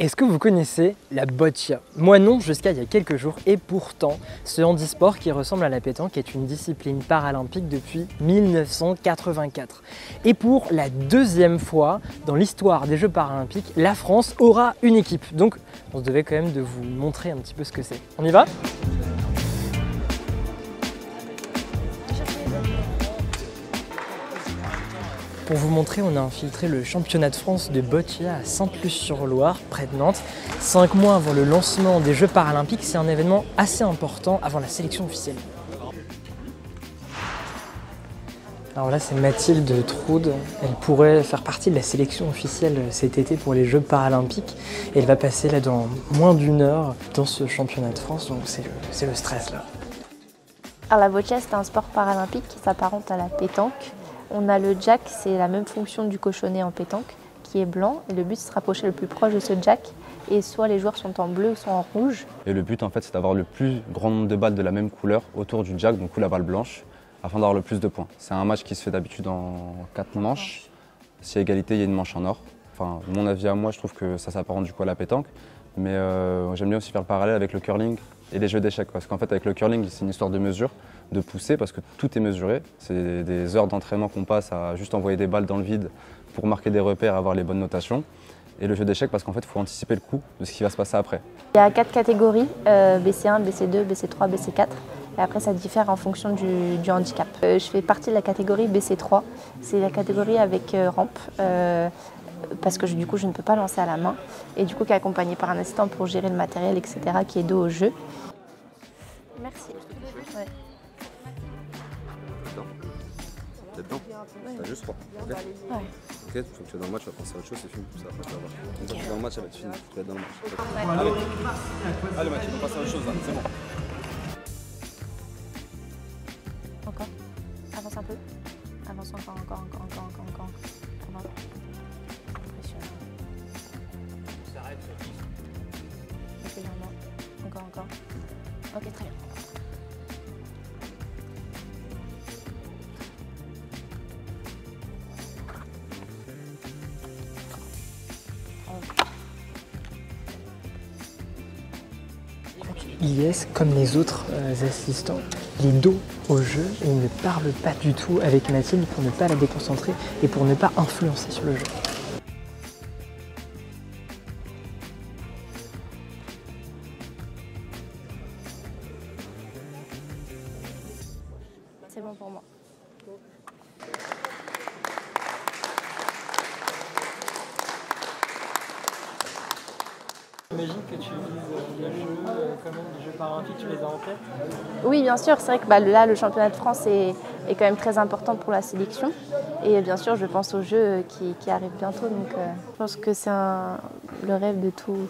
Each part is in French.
Est-ce que vous connaissez la boccia? Moi non, jusqu'à il y a quelques jours, et pourtant, ce handisport qui ressemble à la pétanque est une discipline paralympique depuis 1984. Et pour la deuxième fois dans l'histoire des Jeux paralympiques, la France aura une équipe. Donc on se devait quand même de vous montrer un petit peu ce que c'est. On y va? Pour vous montrer, on a infiltré le championnat de France de boccia à Sainte-Luce-sur-Loire, près de Nantes. 5 mois avant le lancement des Jeux paralympiques, c'est un événement assez important avant la sélection officielle. Alors là, c'est Mathilde Troude. Elle pourrait faire partie de la sélection officielle cet été pour les Jeux paralympiques. Et elle va passer là dans moins d'1 heure dans ce championnat de France, donc c'est le stress là. Alors la boccia, c'est un sport paralympique qui s'apparente à la pétanque. On a le jack, c'est la même fonction du cochonnet en pétanque, qui est blanc. Et le but, c'est de se rapprocher le plus proche de ce jack. Et soit les joueurs sont en bleu, soit en rouge. Et le but, en fait, c'est d'avoir le plus grand nombre de balles de la même couleur autour du jack, donc la balle blanche, afin d'avoir le plus de points. C'est un match qui se fait d'habitude en 4 manches. Si à égalité, il y a une manche en or. Enfin, mon avis à moi, je trouve que ça s'apparente du coup à la pétanque. Mais j'aime bien aussi faire le parallèle avec le curling et les jeux d'échecs. Parce qu'en fait, avec le curling, c'est une histoire de mesure, de pousser, parce que tout est mesuré. C'est des heures d'entraînement qu'on passe à juste envoyer des balles dans le vide pour marquer des repères et avoir les bonnes notations. Et le jeu d'échecs, parce qu'en fait, il faut anticiper le coup de ce qui va se passer après. Il y a 4 catégories, BC1, BC2, BC3, BC4. Et après, ça diffère en fonction du handicap. Je fais partie de la catégorie BC3. C'est la catégorie avec rampe. Parce que du coup je ne peux pas lancer à la main et du coup qui est accompagné par un assistant pour gérer le matériel, etc., qui est dos au jeu. Merci. Ouais. T'es dedans? T'as juste 3. Ok. Ouais. Ok, faut que tu es dans le match, tu vas penser à autre chose, c'est fini. Ça va pas te voir. Une fois que tu es dans le match, ça va être fini. Tu vas être dans le match. Ouais. Allez Mathieu, on passe à autre chose là, c'est bon. Encore. Avance un peu. Avance encore. Avance. Encore. Ok, très bien. Ilyes, comme les autres assistants, les dos au jeu et il ne parle pas du tout avec Mathilde pour ne pas la déconcentrer et pour ne pas influencer sur le jeu. C'est bon pour moi. J'imagine que tu vises les jeux, quand même, les Jeux paralympiques, tu les as en tête? Oui, bien sûr. C'est vrai que là, le championnat de France est quand même très important pour la sélection. Et bien sûr, je pense aux Jeux qui arrivent bientôt. Donc, je pense que c'est le rêve de tout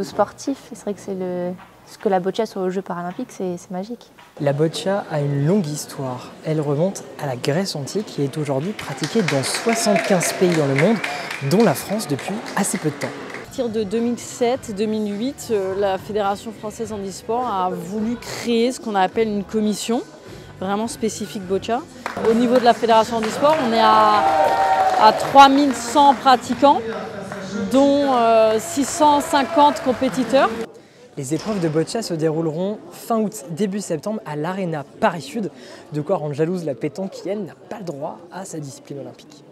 sportif. Et c'est vrai que ce que la boccia soit aux Jeux paralympiques, c'est magique. La boccia a une longue histoire. Elle remonte à la Grèce antique et est aujourd'hui pratiquée dans 75 pays dans le monde, dont la France depuis assez peu de temps. À partir de 2007-2008, la Fédération française handisport a voulu créer ce qu'on appelle une commission vraiment spécifique boccia. Au niveau de la Fédération handisport, on est à 3100 pratiquants, dont 650 compétiteurs. Les épreuves de boccia se dérouleront fin août, début septembre à l'Arena Paris-Sud, de quoi rendre jalouse la pétanque qui, elle, n'a pas le droit à sa discipline olympique.